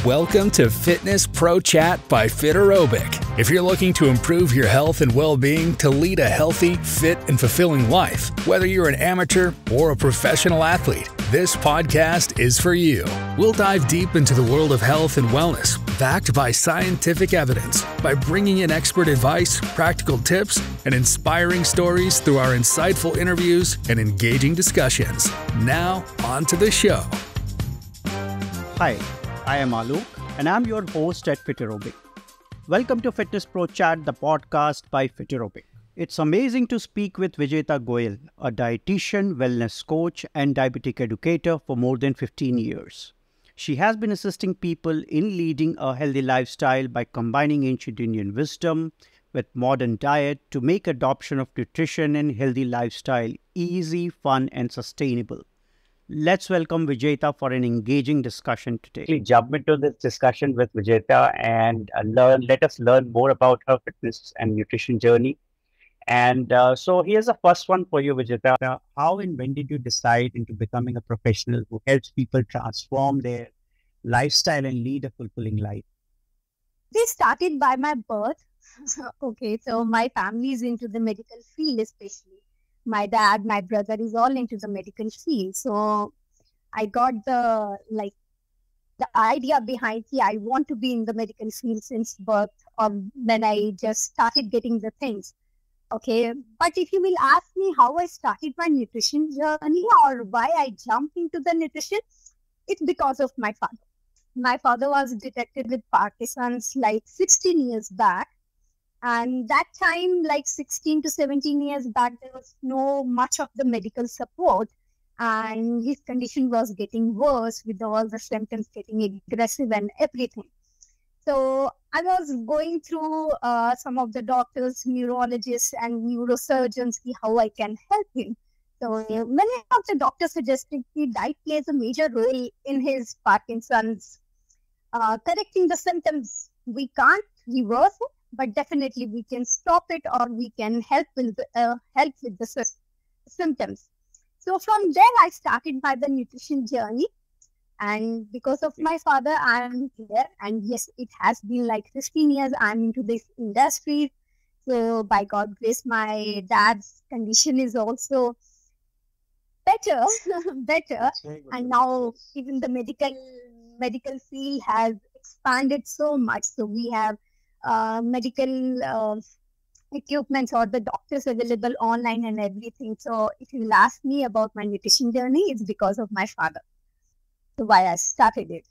Welcome to Fitness Pro Chat by Fiterobic. If you're looking to improve your health and well-being to lead a healthy, fit, and fulfilling life, whether you're an amateur or a professional athlete, this podcast is for you. We'll dive deep into the world of health and wellness, backed by scientific evidence, by bringing in expert advice, practical tips, and inspiring stories through our insightful interviews and engaging discussions. Now, on to the show. Hi, I am Alok, and I'm your host at Fiterobic. Welcome to Fitness Pro Chat, the podcast by Fiterobic. It's amazing to speak with Vijeta Goyal, a dietitian, wellness coach, and diabetic educator for more than 15 years. She has been assisting people in leading a healthy lifestyle by combining ancient Indian wisdom with modern diet to make adoption of nutrition and healthy lifestyle easy, fun, and sustainable. Let's welcome Vijeta for an engaging discussion today. Jump into this discussion with Vijeta and let us learn more about her fitness and nutrition journey. And so here's the first one for you, Vijeta. How and when did you decide into becoming a professional who helps people transform their lifestyle and lead a fulfilling life? This started by my birth. Okay, so my family is into the medical field, especially. My dad, my brother is all into the medical field. So I got the idea behind, I want to be in the medical field since birth, or when I just started getting the things. Okay, but if you will ask me how I started my nutrition journey or why I jumped into the nutrition, it's because of my father. My father was detected with Parkinson's like 16 years back. And that time, like 16 to 17 years back, there was no much of the medical support. And his condition was getting worse with all the symptoms getting aggressive and everything. So I was going through some of the doctors, neurologists and neurosurgeons, see how I can help him. So many of the doctors suggested that diet plays a major role in his Parkinson's. Correcting the symptoms, we can't reverse it, but definitely we can stop it or we can help with the symptoms. So from there, I started by the nutrition journey. And because of my father, I am here. And yes, it has been like 15 years I'm into this industry. So by God's grace, my dad's condition is also better. And now even the medical field has expanded so much. So we have medical equipments or the doctors available online and everything. So if you ask me about my nutrition journey, it's because of my father. So why I started it.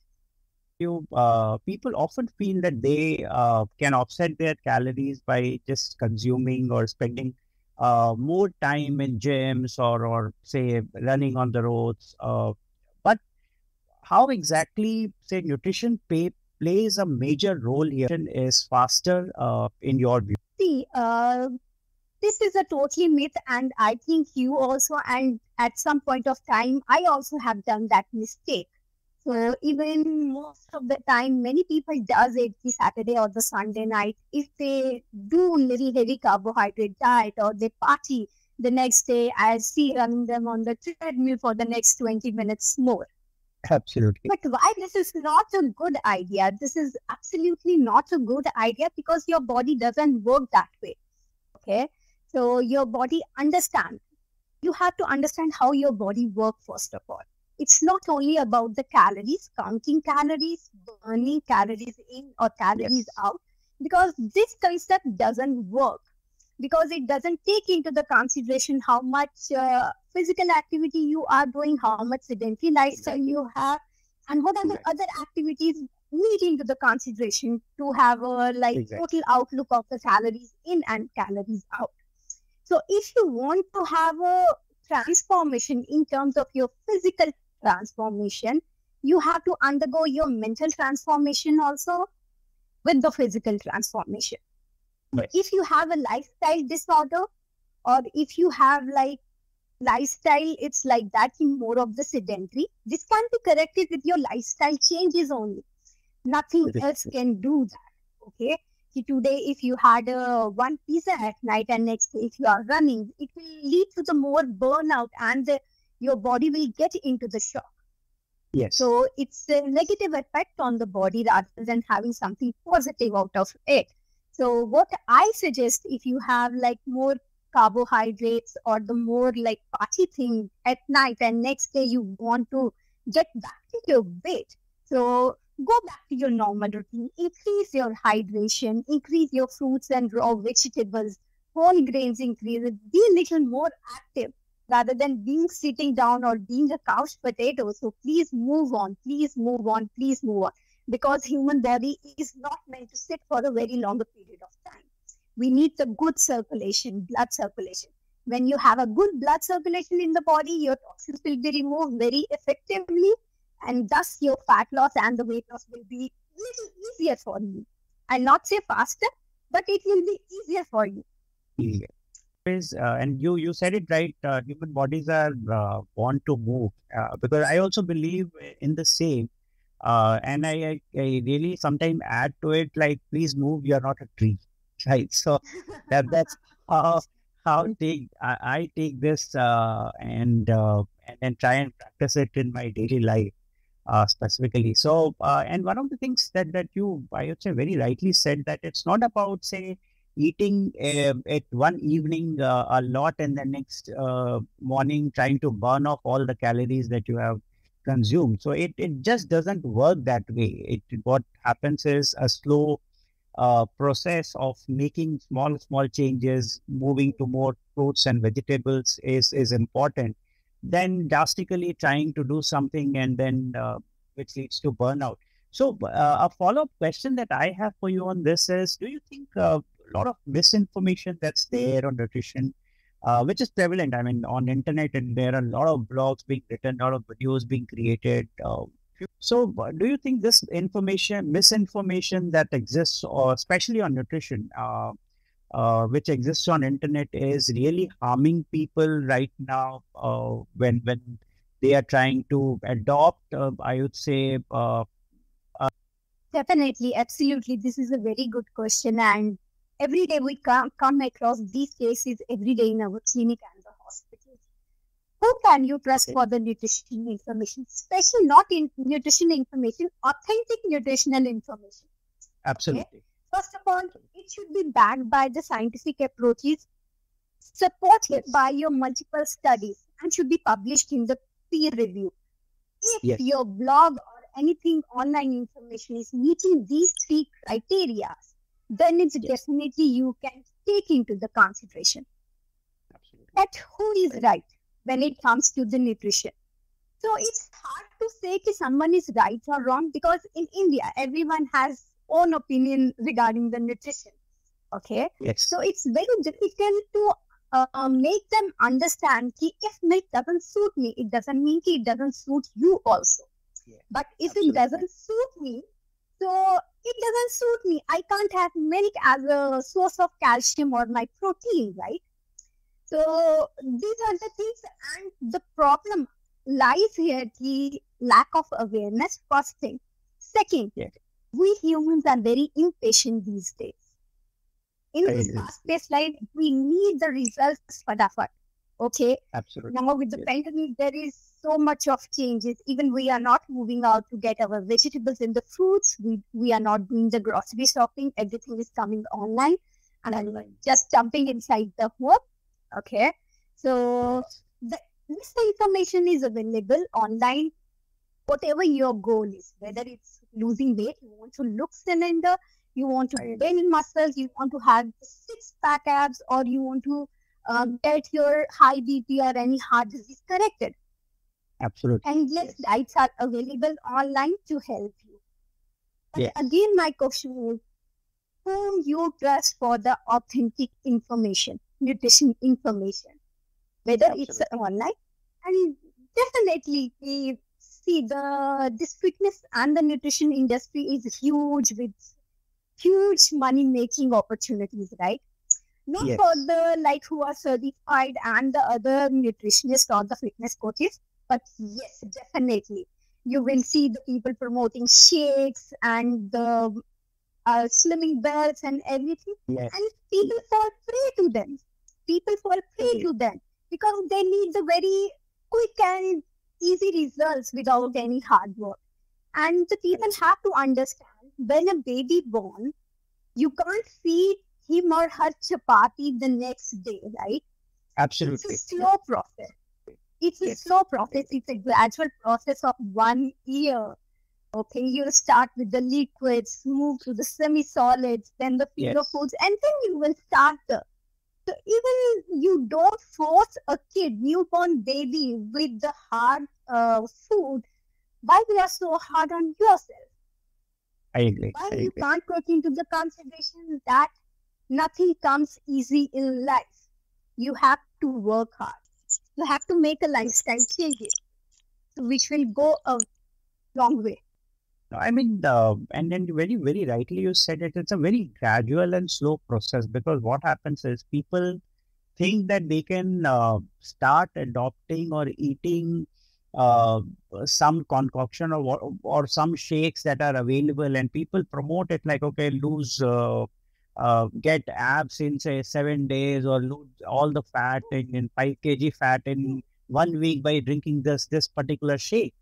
People often feel that they can offset their calories by just consuming or spending more time in gyms or say running on the roads. But how exactly, say, nutrition plays a major role here is faster in your view? See, this is a totally myth, and I think you also, and at some point of time, I also have done that mistake. So even most of the time, many people does it the Saturday or the Sunday night. If they do little heavy carbohydrate diet or they party the next day, I see running them on the treadmill for the next 20 minutes more. Absolutely. But why this is not a good idea? This is absolutely not a good idea because your body doesn't work that way. Okay. So your body understands. You have to understand how your body works first of all. It's not only about the calories, counting calories, burning calories in or calories out, because this concept doesn't work. Because it doesn't take into the consideration how much physical activity you are doing, how much sedentary lifestyle you have, and what are the other activities need into the consideration to have a total outlook of the calories in and calories out. So if you want to have a transformation in terms of your physical transformation, you have to undergo your mental transformation also with the physical transformation. Right. If you have a lifestyle disorder or if you have lifestyle, it's like that in more of the sedentary, this can be corrected with your lifestyle changes only. Nothing else can do that. Okay. Today, if you had one pizza at night and next day, if you are running, it will lead to the more burnout and your body will get into the shock. Yes. So it's a negative effect on the body rather than having something positive out of it. So what I suggest, if you have like more carbohydrates or the more like party thing at night and next day you want to get back to your weight, so go back to your normal routine, increase your hydration, increase your fruits and raw vegetables, whole grains increase it, be a little more active rather than being sitting down or being a couch potato. So please move on, please move on, please move on. Because human body is not meant to sit for a very longer period of time. We need the good circulation, blood circulation. When you have a good blood circulation in the body, your toxins will be removed very effectively, and thus your fat loss and the weight loss will be little easier for you. I'll not say faster, but it will be easier for you. Yeah. And you said it right. Human bodies are born to move, because I also believe in the same. And I really sometimes add to it, like, please move. You are not a tree, right? So that's how I take this, and then try and practice it in my daily life, specifically. So and one of the things that you, I would say, very rightly said, that it's not about, say, eating at one evening a lot, and the next morning trying to burn off all the calories that you have consumed. So it just doesn't work that way. What happens is a slow process of making small changes, moving to more fruits and vegetables is important. Then drastically trying to do something, and then which leads to burnout. So a follow-up question that I have for you on this is: do you think a lot of misinformation that's there on nutrition, which is prevalent, I mean, on internet, and there are a lot of blogs being written, a lot of videos being created. So do you think this misinformation that exists, or especially on nutrition, which exists on internet, is really harming people right now, when they are trying to adopt, I would say, Definitely, absolutely. This is a very good question. And every day we come across these cases every day in our clinic and the hospitals. Who can you trust for the nutrition information? Especially not in nutrition information, authentic nutritional information. absolutely. Okay? First of all, it should be backed by the scientific approaches, supported by your multiple studies, and should be published in the peer review. If your blog or anything online information is meeting these three criteria, then it's definitely you can take into the consideration. Absolutely. But who is right when it comes to the nutrition? So it's hard to say if someone is right or wrong, because in India, everyone has own opinion regarding the nutrition. Okay. Yes. So it's very difficult to make them understand that if milk doesn't suit me, it doesn't mean it doesn't suit you also. Yeah, but if absolutely. it doesn't suit me, so it doesn't suit me. I can't have milk as a source of calcium or my protein, right? So these are the things, and the problem lies here, the lack of awareness, first thing. Second, we humans are very impatient these days. In this fast-paced life, we need the results fast. Okay. Absolutely. Now with the pandemic, there is so much of changes. Even we are not moving out to get our vegetables and the fruits. We are not doing the grocery shopping. Everything is coming online, and I'm just jumping inside the home. Okay. So this information is available online. Whatever your goal is, whether it's losing weight, you want to look slender, you want to build muscles, you want to have 6-pack abs, or you want to get your high BP or any heart disease corrected. Absolutely. Endless diets are available online to help you. But again, my question is, whom you trust for the authentic information, nutrition information, whether it's online? And definitely, we see this fitness and the nutrition industry is huge, with huge money-making opportunities, right? Not for the who are certified and the other nutritionists or the fitness coaches, but yes, definitely. You will see the people promoting shakes and the slimming belts and everything. Yes. And people fall prey to them. People fall prey to them because they need the very quick and easy results without any hard work. And the people have to understand, when a baby born, you can't feed him or her chapati the next day, right? Absolutely. It's a slow process. It's a slow process. It's a gradual process of 1 year. Okay, you start with the liquids, move to the semi-solids, then the finger foods, and then you will start the. So even you don't force a kid, newborn baby, with the hard food. Why we are so hard on yourself? I agree. Why you can't take into the consideration that nothing comes easy in life. You have to work hard. You have to make a lifestyle changes, which will go a long way. I mean, and then very, very rightly you said it, it's a very gradual and slow process, because what happens is people think that they can start adopting or eating some concoction or some shakes that are available, and people promote it like, okay, get abs in say 7 days, or lose all the fat in 5 kg fat in 1 week by drinking this particular shake.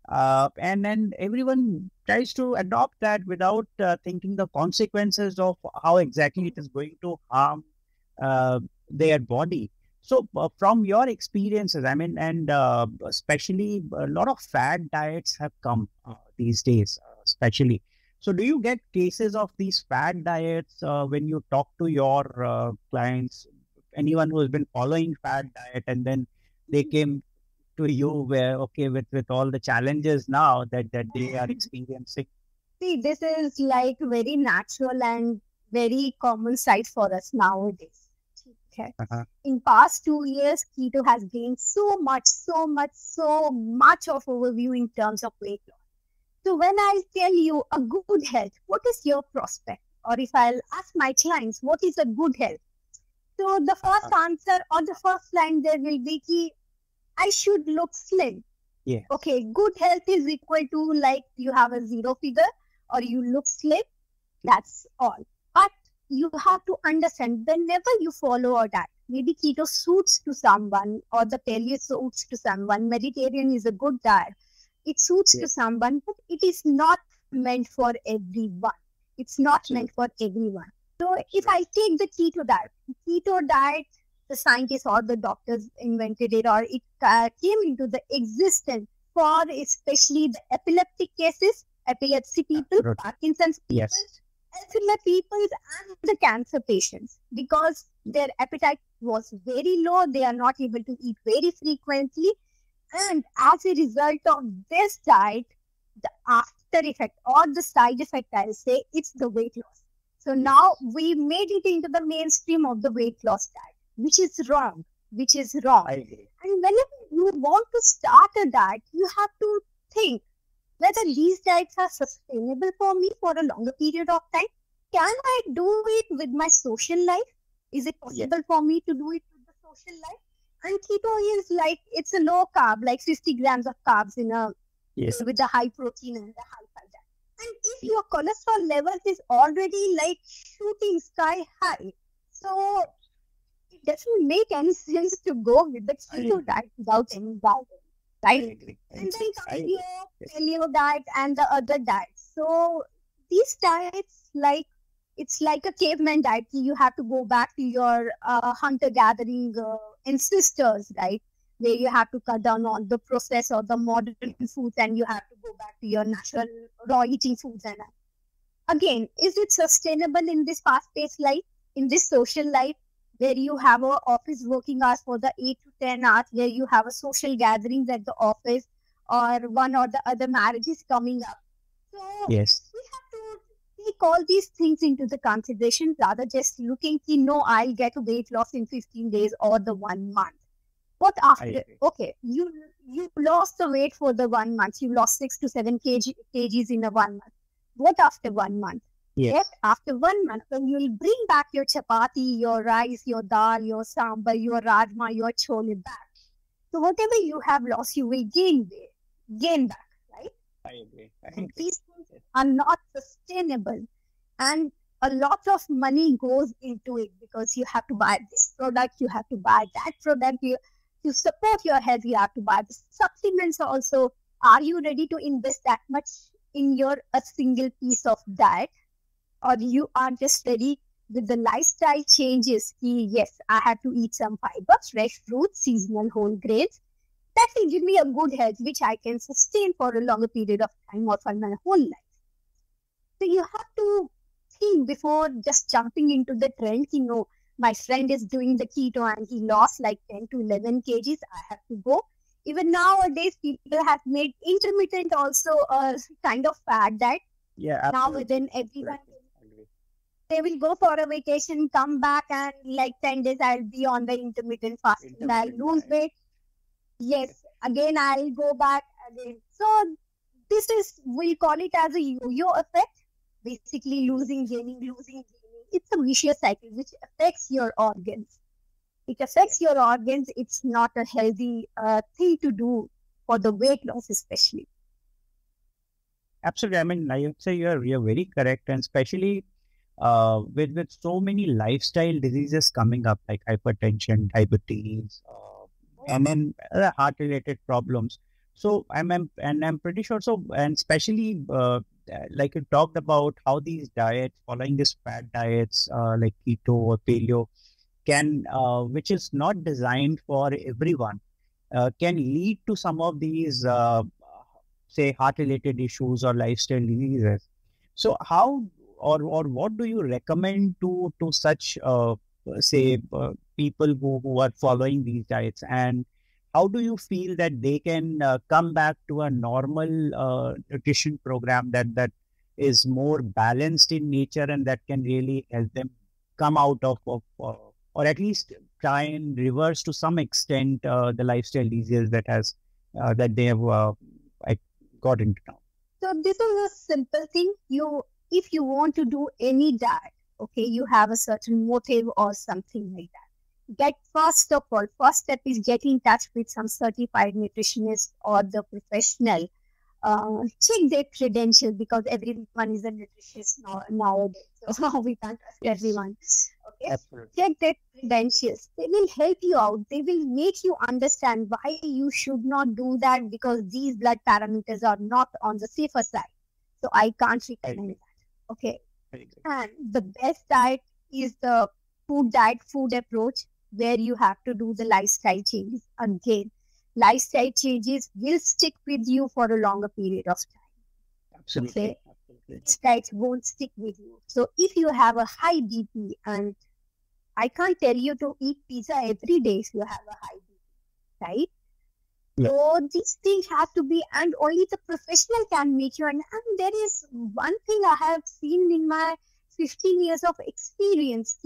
And then everyone tries to adopt that without thinking the consequences of how exactly it is going to harm their body. So from your experiences, I mean, and especially a lot of fad diets have come these days, especially. So do you get cases of these fad diets when you talk to your clients, anyone who has been following fad diet, and then they came to you where, okay, with all the challenges now that they are experiencing? See, this is like very natural and very common sight for us nowadays. Okay. In past 2 years, keto has gained so much of overview in terms of weight loss. So when I tell you a good health, what is your prospect? Or if I'll ask my clients, what is a good health? So the first answer or the first line there will be, I should look slim. Yeah. Okay, good health is equal to like you have a 0 figure or you look slim. That's all. But you have to understand, whenever you follow a diet, maybe keto suits to someone or the paleo suits to someone, Mediterranean is a good diet. It suits to someone, but it is not meant for everyone. It's not meant for everyone. So if I take the keto diet, the scientists or the doctors invented it, or it came into the existence for especially the epileptic cases, epilepsy people, Parkinson's people, Alzheimer's people, and the cancer patients, because their appetite was very low. They are not able to eat very frequently. And as a result of this diet, the after effect or the side effect, I'll say, it's the weight loss. So now we made it into the mainstream of the weight loss diet, which is wrong. And whenever you want to start a diet, you have to think whether these diets are sustainable for me for a longer period of time. Can I do it with my social life? Is it possible for me to do it with the social life? And keto is like, it's a low carb, like 50 grams of carbs in a with the high protein and the high fat diet. And if your cholesterol levels is already like shooting sky high, so it doesn't make any sense to go with the keto diet without any diet, right? And then comes your paleo diet and the other diets. So these diets, like, it's like a caveman diet. You have to go back to your hunter-gathering ancestors, right? Where you have to cut down on the processed or the modern foods, and you have to go back to your natural raw eating foods. And again, is it sustainable in this fast-paced life, in this social life, where you have a office working hours for the 8 to 10 hours, where you have a social gatherings at the office, or one or the other marriage is coming up? So we have to take all these things into the consideration, rather just looking, I'll get a weight loss in 15 days or the 1 month. What after? Okay, you lost the weight for the 1 month. You lost 6 to 7 kgs in a 1 month. What after 1 month? Yes. After 1 month, when you will bring back your chapati, your rice, your dal, your sambar, your rajma, your chole back. So whatever you have lost, you will gain back, right? I agree. These things are not sustainable, and a lot of money goes into it, because you have to buy this product, you have to buy that product. to support your health, you have to buy the supplements also. Are you ready to invest that much in a single piece of diet? Or you are just ready with the lifestyle changes? Yes, I have to eat some fiber, fresh fruits, seasonal whole grains. That will give me a good health, which I can sustain for a longer period of time or for my whole life. So you have to think before just jumping into the trend. My friend is doing the keto and he lost like 10 to 11 kgs. I have to go. Even nowadays, people have made intermittent also a kind of fad diet. Yeah, absolutely. Now then everyone, they will go for a vacation, come back, and like 10 days I'll be on the intermittent fasting. I'll lose weight. Yes, again I'll go back again. So this is, we call it as a yo-yo effect. Basically losing, gaining, losing, gaining. It's a vicious cycle which affects your organs. It affects your organs. It's not a healthy thing to do for the weight loss especially. Absolutely. I mean, I would say you're very correct, and especially with so many lifestyle diseases coming up like hypertension, diabetes, and then other heart-related problems. So I'm pretty sure. So, and especially like you talked about how these diets, following these fad diets like keto or paleo, can which is not designed for everyone, can lead to some of these say heart-related issues or lifestyle diseases. So how or what do you recommend to such say people who are following these diets, and how do you feel that they can come back to a normal nutrition program that is more balanced in nature and that can really help them come out of or at least try and reverse to some extent the lifestyle diseases that they have got into now? So this is a simple thing. If you want to do any diet, okay, you have a certain motive or something like that. First step is get in touch with some certified nutritionist or the professional. Check their credentials, because everyone is a nutritionist nowadays. So we can't trust everyone. Okay. Absolutely. Check their credentials. They will help you out. They will make you understand why you should not do that, because these blood parameters are not on the safer side. So I can't recommend that. Okay. And the best diet is the food approach, where you have to do the lifestyle changes. Again, lifestyle changes will stick with you for a longer period of time. Absolutely. Okay? Diets won't stick with you. So if you have a high BP, and I can't tell you to eat pizza every day if you have a high BP, right? Yeah. So these things have to be, and only the professional can make you. And there is one thing I have seen in my 15 years of experience.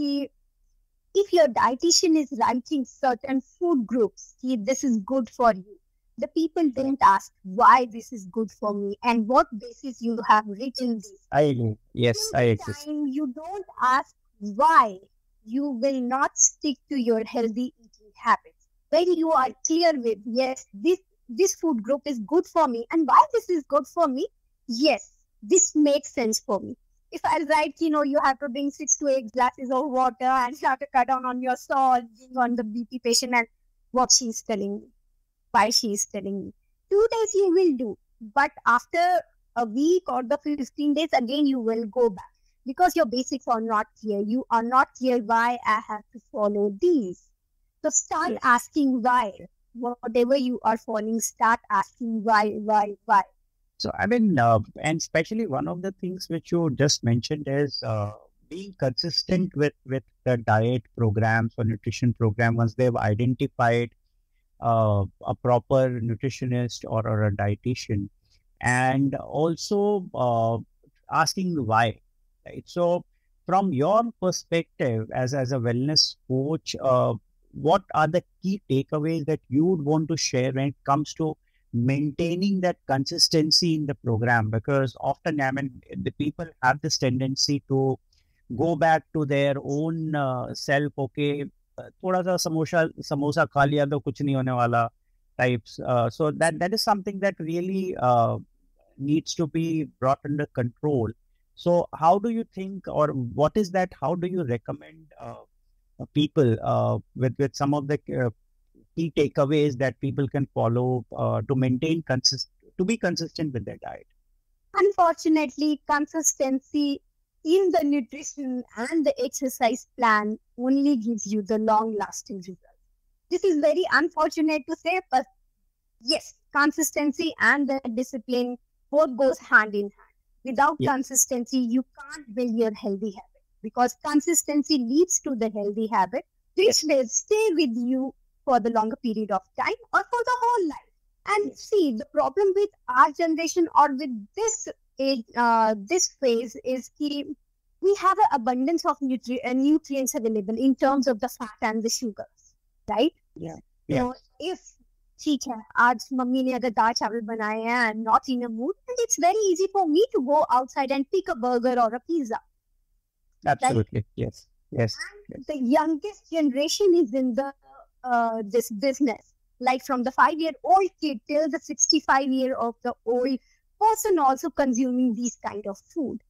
If your dietitian is writing certain food groups, this is good for you, the people don't ask why this is good for me and what basis you have written this. I agree. Yes, I agree. You don't ask why, you will not stick to your healthy eating habits. When you are clear with, yes, this food group is good for me, and why this is good for me, yes, this makes sense for me. If I write, you have to drink 6 to 8 glasses of water and you have to cut down on your salt, being on the BP patient, and what she's telling me, why she's telling me. 2 days you will do, but after a week or the 15 days, again you will go back, because your basics are not clear. You are not clear why I have to follow these. So start asking why. Whatever you are following, start asking why. So, I mean, and especially one of the things which you just mentioned is being consistent with the diet programs or nutrition program once they've identified a proper nutritionist or a dietitian, and also asking why. Right? So, from your perspective as a wellness coach, what are the key takeaways that you would want to share when it comes to maintaining that consistency in the program? Because often, I mean, the people have this tendency to go back to their own self. Okay, thoda sa samosa kha liya to kuch nahi hone wala types. So that is something that really needs to be brought under control. So how do you think, or what is that? How do you recommend people with some of the key takeaways that people can follow to maintain to be consistent with their diet? Unfortunately, consistency in the nutrition and the exercise plan only gives you the long-lasting result. This is very unfortunate to say, but yes, consistency and the discipline both goes hand in hand. Without consistency, you can't build your healthy habit, because consistency leads to the healthy habit, which will stay with you for the longer period of time or for the whole life. And see, the problem with our generation or with this age, this phase is we have an abundance of nutrients available in terms of the fat and the sugars, right? So if ठीक है, आज mummy ने अगर दाल चावल बनाए हैं, I'm not in a mood, and it's very easy for me to go outside and pick a burger or a pizza. Absolutely, right? Yes. And the youngest generation is in the this business, like from the 5-year-old kid till the 65-year-old person also consuming these kind of food.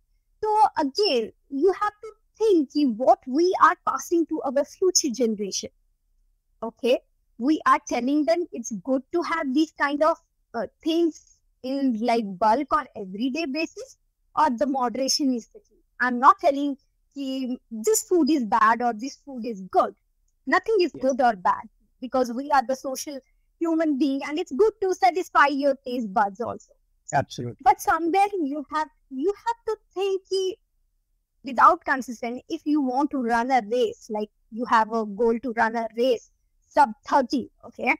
So again, you have to think what we are passing to our future generation. Okay. We are telling them it's good to have these kind of things in like bulk on everyday basis, or the moderation is the key. I'm not telling this food is bad or this food is good. Nothing is good or bad, because we are the social human being, and it's good to satisfy your taste buds also. Absolutely. But somewhere you have to think without consistency, if you want to run a race, like you have a goal to run a race sub 30, okay?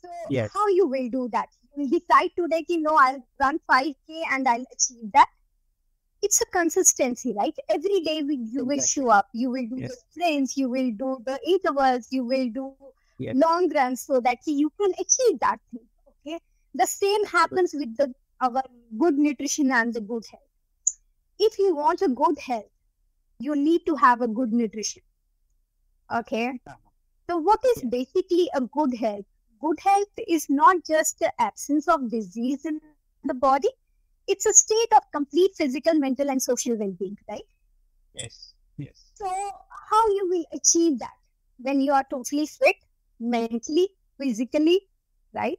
So how you will do that? You will decide today, no, I'll run 5K and I'll achieve that. It's a consistency, right? Every day you will show up, you will do the sprints, you will do the intervals, you will do long runs so that you can achieve that thing, okay? The same happens with our good nutrition and the good health. If you want a good health, you need to have a good nutrition, okay? So what is basically a good health? Good health is not just the absence of disease in the body. It's a state of complete physical, mental, and social well-being, right? Yes. So how you will achieve that? When you are totally fit, mentally, physically, right?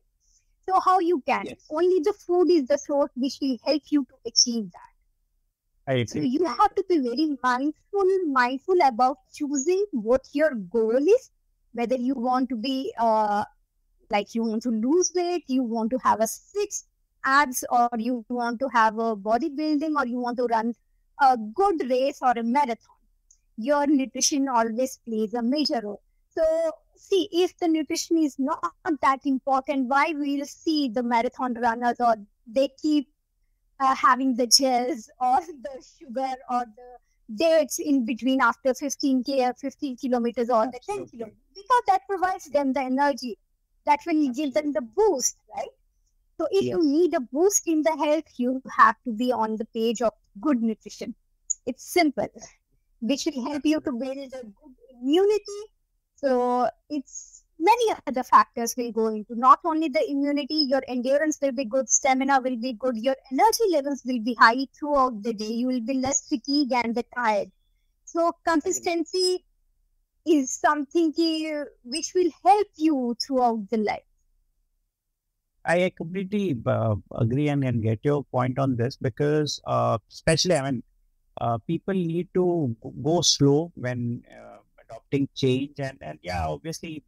So how you can? Only the food is the source which will help you to achieve that. So you have to be very mindful about choosing what your goal is. Whether you want to be like you want to lose weight, you want to have a 6 abs, or you want to have a bodybuilding, or you want to run a good race or a marathon. Your nutrition always plays a major role. So see, if the nutrition is not that important, why we'll see the marathon runners, or they keep having the gels or the sugar or the dates in between after 15 kilometers or the 10 kilometers, because that provides them the energy that will give them the boost, right? So if you need a boost in the health, you have to be on the page of good nutrition. It's simple, which will help you to build a good immunity. So it's many other factors will go into, not only the immunity, your endurance will be good, stamina will be good, your energy levels will be high throughout the day, you will be less fatigued and tired. So consistency is something which will help you throughout the life. I completely agree and get your point on this, because especially, people need to go slow when adopting change, and obviously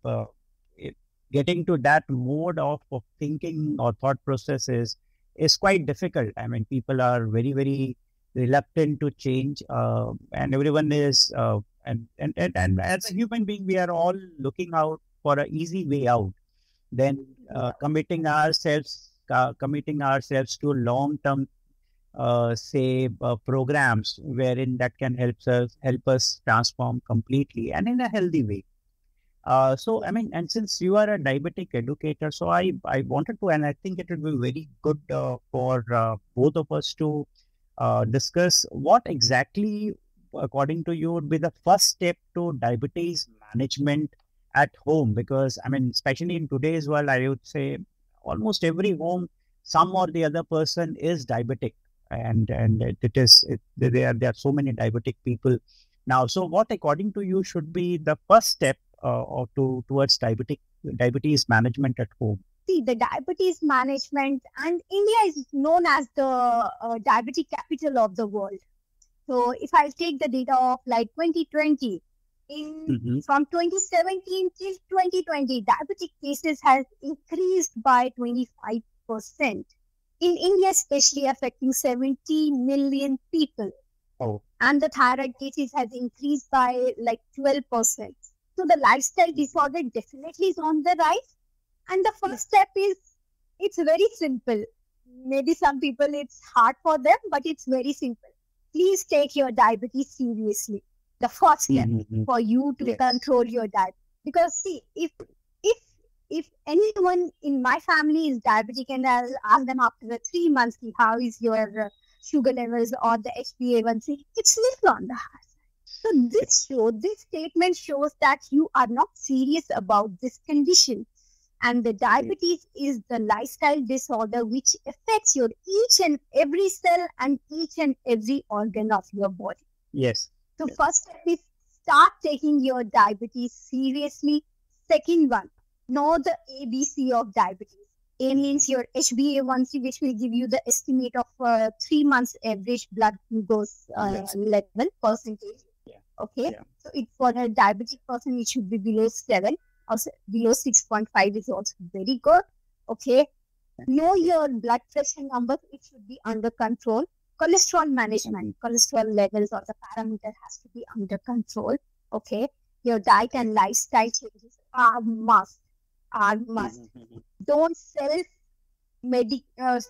getting to that mode of thinking or thought process is quite difficult. People are very, very reluctant to change, and everyone is and as a human being, we are all looking out for an easy way out, then committing ourselves to long-term programs wherein that can help us transform completely and in a healthy way. And since you are a diabetic educator, so I wanted to, and I think it would be very good for both of us to discuss what exactly, according to you, would be the first step to diabetes management at home. Because, especially in today's world, I would say almost every home, some or the other person is diabetic. And there are so many diabetic people now. So what, according to you, should be the first step towards diabetic diabetes management at home? See, the diabetes management, and India is known as the diabetic capital of the world. So if I take the data of like 2020, from 2017 till 2020, diabetic cases has increased by 25%. In India, especially affecting 70 million people. Oh. And the thyroid cases has increased by like 12%. So the lifestyle disorder definitely is on the rise. And the first step is, it's very simple. Maybe some people it's hard for them, but it's very simple. Please take your diabetes seriously. The first step for you to control your diet. Because see, if anyone in my family is diabetic and I'll ask them after the 3 months, how is your sugar levels or the HbA1c, it's little on the high side. So this statement shows that you are not serious about this condition. And the diabetes is the lifestyle disorder which affects your each and every cell and each and every organ of your body. Yes. So first step is start taking your diabetes seriously. Second one, know the ABC of diabetes. A means your HbA1c, which will give you the estimate of 3 months average blood glucose level percentage. Yeah. Okay. Yeah. So for a diabetic person, it should be below 7. Also below 6.5 is also very good. Okay. Know your blood pressure numbers. It should be under control. Cholesterol management, cholesterol levels or the parameter has to be under control. Okay. Your diet and lifestyle changes are must. Don't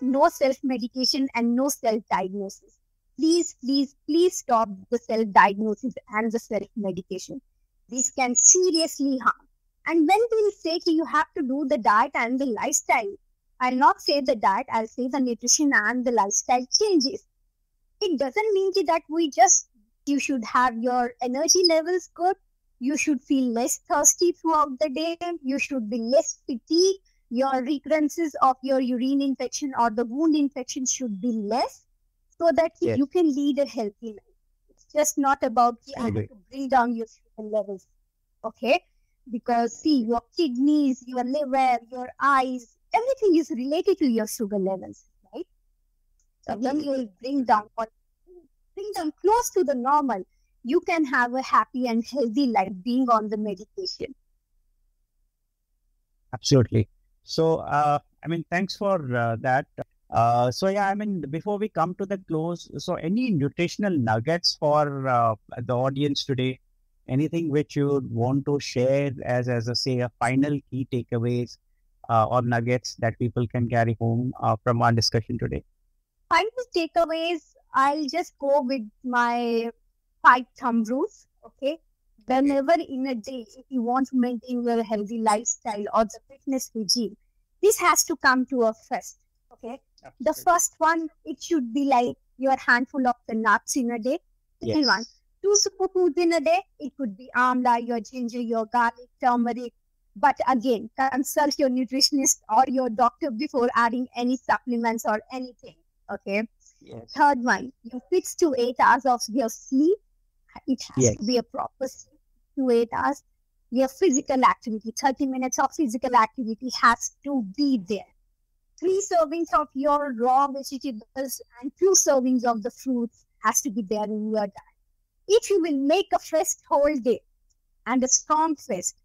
no self-medication and no self-diagnosis. Please stop the self-diagnosis and the self-medication. This can seriously harm. And when we say you have to do the diet and the lifestyle, I'll not say the diet, I'll say the nutrition and the lifestyle changes. It doesn't mean that you should have your energy levels good. You should feel less thirsty throughout the day. You should be less fatigued. Your recurrences of your urine infection or the wound infection should be less so that you can lead a healthy life. It's just not about to bring down your sugar levels. Okay? Because see, your kidneys, your liver, your eyes, everything is related to your sugar levels, right? So when you will bring down close to the normal, you can have a happy and healthy life being on the medication. Absolutely. So, thanks for that. Before we come to the close, so any nutritional nuggets for the audience today? Anything which you would want to share as a final key takeaways or nuggets that people can carry home from our discussion today? Final takeaways, I'll just go with my 5 thumb rules. Okay. Whenever in a day, if you want to maintain your healthy lifestyle or the fitness regime, this has to come to a first. Okay. Absolutely. The first one, it should be like your handful of the nuts in a day. Second one, 2 superfoods in a day. It could be amla, your ginger, your garlic, turmeric. But again, consult your nutritionist or your doctor before adding any supplements or anything. Okay. Yes. Third one, you fix to 8 hours of your sleep. It has to be a proper sleep, 2 8 hours. Your physical activity, 30 minutes of physical activity has to be there. 3 servings of your raw vegetables and 2 servings of the fruits has to be there in your diet. If you will make a fast whole day and a strong fast,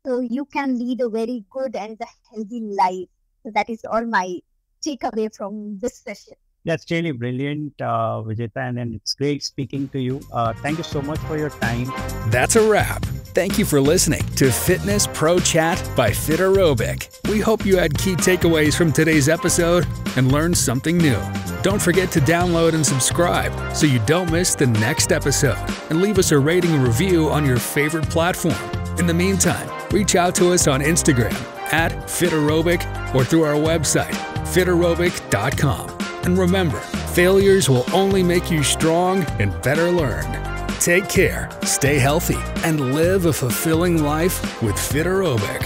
so you can lead a very good and healthy life. So that is all my takeaway from this session. That's really brilliant, Vijeta, and it's great speaking to you. Thank you so much for your time. That's a wrap. Thank you for listening to Fitness Pro Chat by Fiterobic. We hope you had key takeaways from today's episode and learned something new. Don't forget to download and subscribe so you don't miss the next episode, and leave us a rating and review on your favorite platform. In the meantime, reach out to us on Instagram @Fiterobic or through our website, fiterobic.com. And remember, failures will only make you strong and better learned. Take care, stay healthy, and live a fulfilling life with Fiterobic.